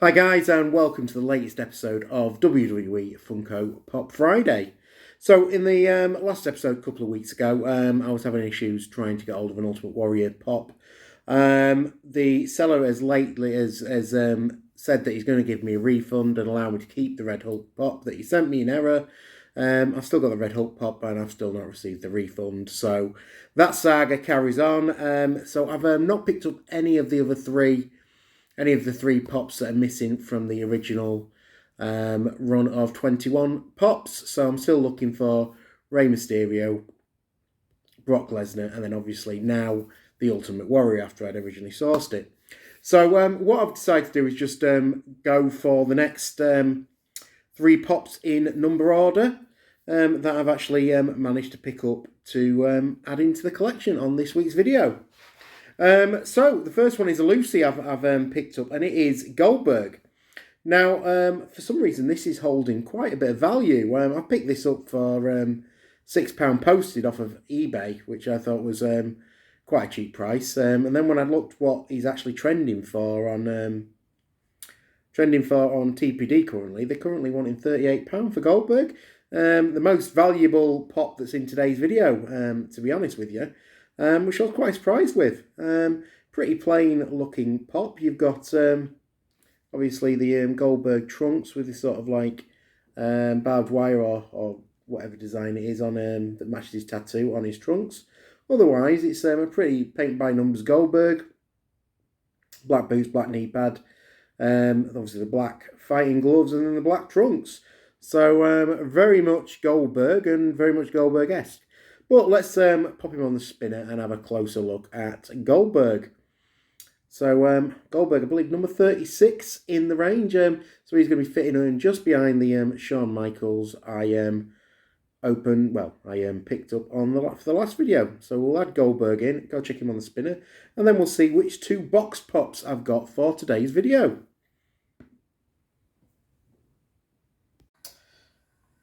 Hi guys, and welcome to the latest episode of WWE Funko Pop Friday. So in the last episode a couple of weeks ago, I was having issues trying to get hold of an Ultimate Warrior pop. The seller has said that he's going to give me a refund and allow me to keep the Red Hulk pop that he sent me in error. I've still got the Red Hulk pop and I've still not received the refund. So that saga carries on. So I've not picked up any of the three pops that are missing from the original run of 21 pops. So I'm still looking for Rey Mysterio, Brock Lesnar, and then obviously now the Ultimate Warrior after I'd originally sourced it. So what I've decided to do is just go for the next three pops in number order that I've actually managed to pick up to add into the collection on this week's video. So the first one is a Lucy I've picked up, and it is Goldberg. Now, for some reason, this is holding quite a bit of value. I picked this up for £6 posted off of eBay, which I thought was quite a cheap price. And then when I looked what he's actually trending for on TPD currently, they're currently wanting £38 for Goldberg. The most valuable pop that's in today's video, to be honest with you. Which I was quite surprised with. Pretty plain looking pop. You've got obviously the Goldberg trunks with this sort of like barbed wire or whatever design it is on that matches his tattoo on his trunks. Otherwise, it's a pretty paint by numbers Goldberg. Black boots, black knee pad, obviously the black fighting gloves, and then the black trunks. So very much Goldberg and very much Goldberg-esque. But let's pop him on the spinner and have a closer look at Goldberg. So Goldberg, I believe, number 36 in the range. So he's going to be fitting in just behind the Shawn Michaels I picked up on for the last video. So we'll add Goldberg in, go check him on the spinner, and then we'll see which two box pops I've got for today's video.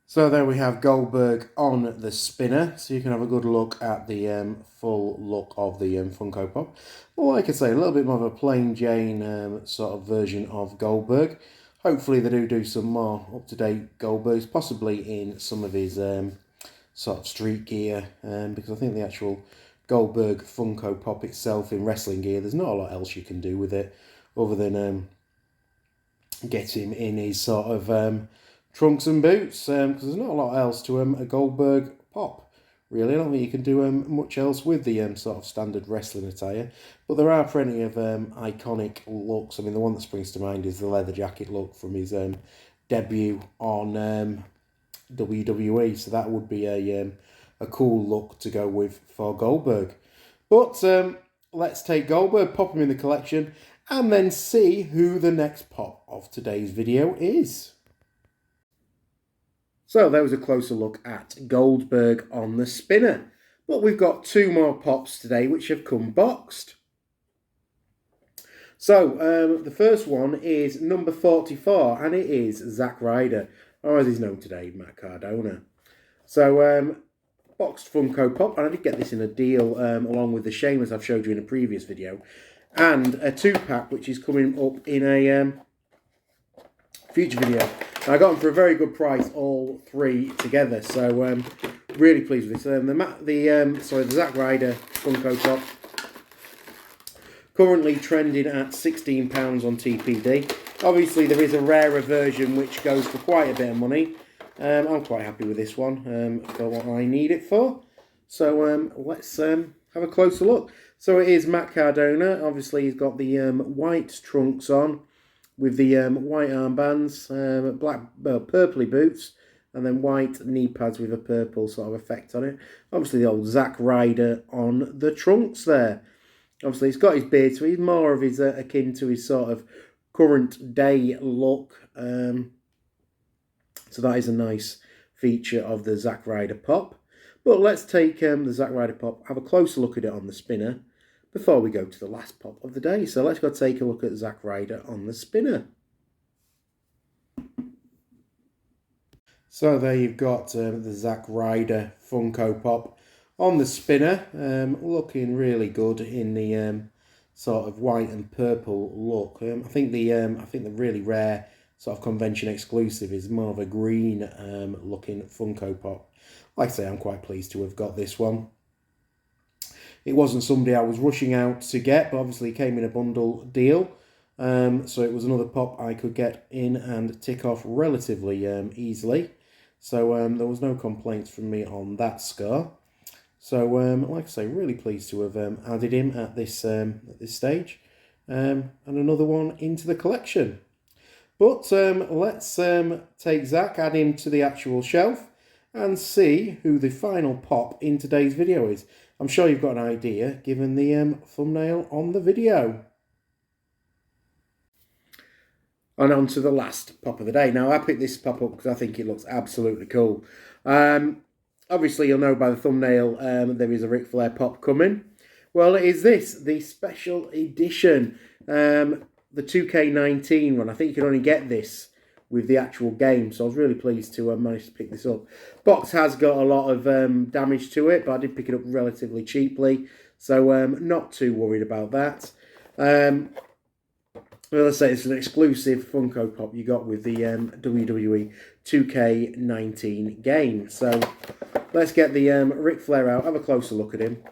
So there we have Goldberg on the spinner, so you can have a good look at the full look of the Funko Pop. Well, like I say, a little bit more of a plain Jane sort of version of Goldberg. Hopefully they do some more up-to-date Goldbergs, possibly in some of his sort of street gear, because I think the actual Goldberg Funko Pop itself in wrestling gear, there's not a lot else you can do with it other than get him in his sort of trunks and boots, because there's not a lot else to a Goldberg pop, really. I don't think you can do much else with the sort of standard wrestling attire, but there are plenty of iconic looks. I mean, the one that springs to mind is the leather jacket look from his debut on WWE, so that would be a cool look to go with for Goldberg. But let's take Goldberg, pop him in the collection, and then see who the next pop of today's video is. So there was a closer look at Goldberg on the spinner. But we've got two more pops today which have come boxed. So the first one is number 44, and it is Zack Ryder, or as he's known today, Matt Cardona. So boxed Funko Pop, and I did get this in a deal along with the Sheamus I've showed you in a previous video, and a 2-pack which is coming up in a future video. I got them for a very good price, all three together. So really pleased with this. The Zack Ryder Funko Pop, currently trending at £16 on TPD. Obviously, there is a rarer version which goes for quite a bit of money. I'm quite happy with this one for what I need it for. So let's have a closer look. So it is Matt Cardona. Obviously, he's got the white trunks on, with the white armbands, purpley boots, and then white knee pads with a purple sort of effect on it. Obviously, the old Zack Ryder on the trunks there. Obviously, he's got his beard, so he's more of his akin to his sort of current day look. So that is a nice feature of the Zack Ryder pop. But let's take the Zack Ryder pop, have a closer look at it on the spinner before we go to the last pop of the day. So let's go take a look at Zack Ryder on the spinner. So there you've got the Zack Ryder Funko Pop on the spinner, looking really good in the sort of white and purple look. I think the really rare sort of convention exclusive is more of a green looking Funko Pop. Like I say, I'm quite pleased to have got this one. It wasn't somebody I was rushing out to get, but obviously it came in a bundle deal. So it was another pop I could get in and tick off relatively easily. So there was no complaints from me on that score. So like I say, really pleased to have added him at this stage. And another one into the collection. But let's take Zach, add him to the actual shelf, and see who the final pop in today's video is. I'm sure you've got an idea, given the thumbnail on the video. And on to the last pop of the day. Now, I picked this pop up because I think it looks absolutely cool. Obviously, you'll know by the thumbnail there is a Ric Flair pop coming. Well, it is this, the special edition, the 2K19 one. I think you can only get this with the actual game, so I was really pleased to manage to pick this up. Box has got a lot of damage to it, but I did pick it up relatively cheaply, so not too worried about that. Well, let's say it's an exclusive Funko Pop you got with the WWE 2K19 game. So let's get the Ric Flair out, have a closer look at him,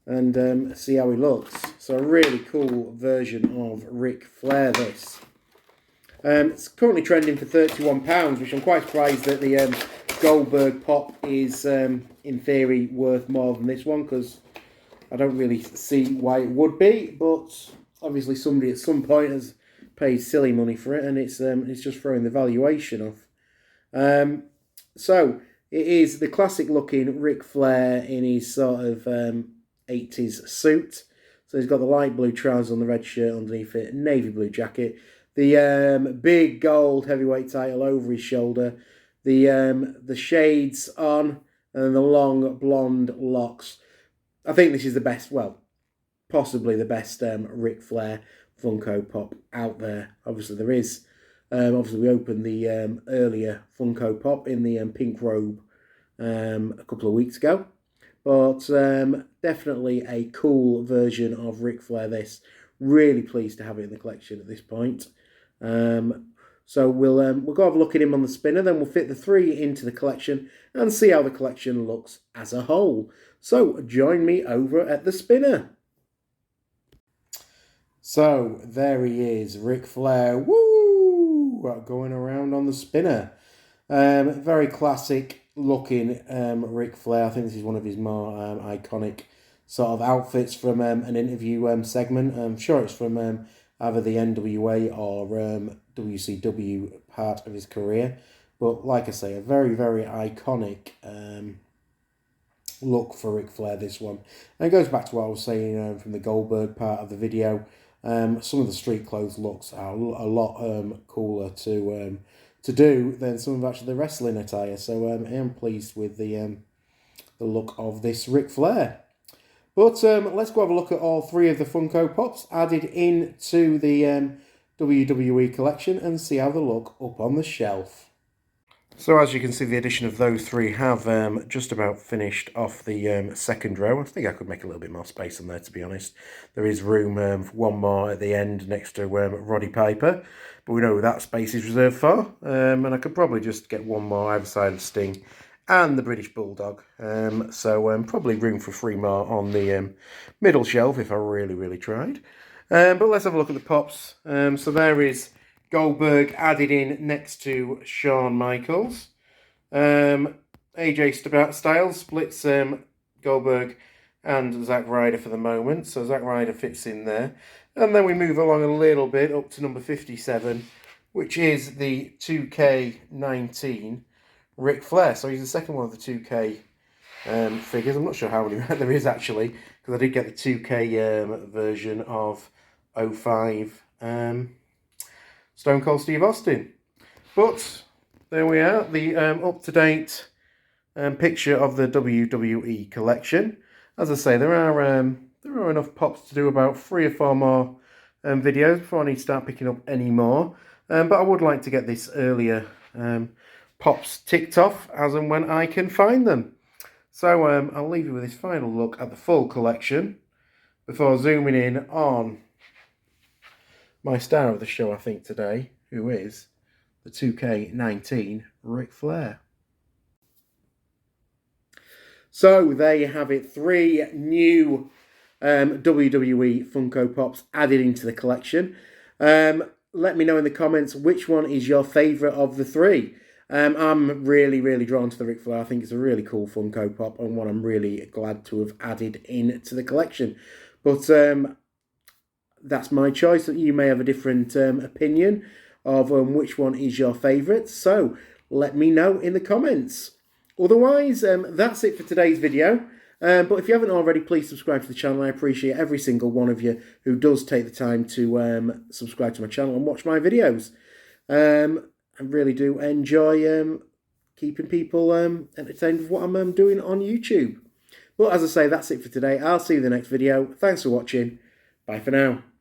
and see how he looks. So a really cool version of Ric Flair, this. It's currently trending for £31, which I'm quite surprised that the Goldberg pop is, in theory, worth more than this one, because I don't really see why it would be, but obviously somebody at some point has paid silly money for it, and it's just throwing the valuation off. So it is the classic-looking Ric Flair in his sort of 80s suit. So he's got the light blue trousers on the red shirt underneath it, navy blue jacket, the big gold heavyweight title over his shoulder, the shades on, and the long blonde locks. I think this is the best, well, possibly the best Ric Flair Funko Pop out there. Obviously there is. Obviously we opened the earlier Funko Pop in the pink robe a couple of weeks ago. But definitely a cool version of Ric Flair, this. Really pleased to have it in the collection at this point. So we'll go have a look at him on the spinner, then we'll fit the three into the collection and see how the collection looks as a whole. So join me over at the spinner. So there he is, Ric Flair, woo, going around on the spinner. Very classic looking Ric Flair. I think this is one of his more iconic sort of outfits from an interview segment. I'm sure it's from either the NWA or WCW part of his career. But like I say, a very, very iconic look for Ric Flair, this one. And it goes back to what I was saying from the Goldberg part of the video. Some of the street clothes looks are a lot cooler to do than some of actually the wrestling attire. So I am pleased with the look of this Ric Flair. But let's go have a look at all three of the Funko Pops added into the WWE collection and see how they look up on the shelf. So as you can see, the addition of those three have just about finished off the second row. I think I could make a little bit more space on there, to be honest. There is room for one more at the end next to Roddy Piper, but we know who that space is reserved for. And I could probably just get one more either side of Sting and the British Bulldog. So probably room for three more on the middle shelf if I really, really tried. But let's have a look at the Pops. So there is Goldberg added in next to Shawn Michaels. AJ Styles splits Goldberg and Zack Ryder for the moment. So Zack Ryder fits in there. And then we move along a little bit up to number 57, which is the 2K19 Ric Flair. So he's the second one of the 2K figures. I'm not sure how many there is actually, because I did get the 2K version of 05 Stone Cold Steve Austin. But there we are, the up-to-date picture of the WWE collection. As I say, there are enough pops to do about 3 or 4 more videos before I need to start picking up any more. But I would like to get this earlier pops ticked off as and when I can find them. So I'll leave you with this final look at the full collection. before zooming in on my star of the show, I think, today, who is the 2K19 Ric Flair. So there you have it, 3 new WWE Funko Pops added into the collection. Let me know in the comments which one is your favourite of the 3. I'm really drawn to the Ric Flair. I think it's a really cool Funko Pop and one I'm really glad to have added into the collection. But that's my choice. You may have a different opinion of which one is your favourite. So let me know in the comments. Otherwise, that's it for today's video. But if you haven't already, please subscribe to the channel. I appreciate every single one of you who does take the time to subscribe to my channel and watch my videos. I really do enjoy keeping people entertained with what I'm doing on YouTube. But as I say, that's it for today. I'll see you in the next video. Thanks for watching. Bye for now.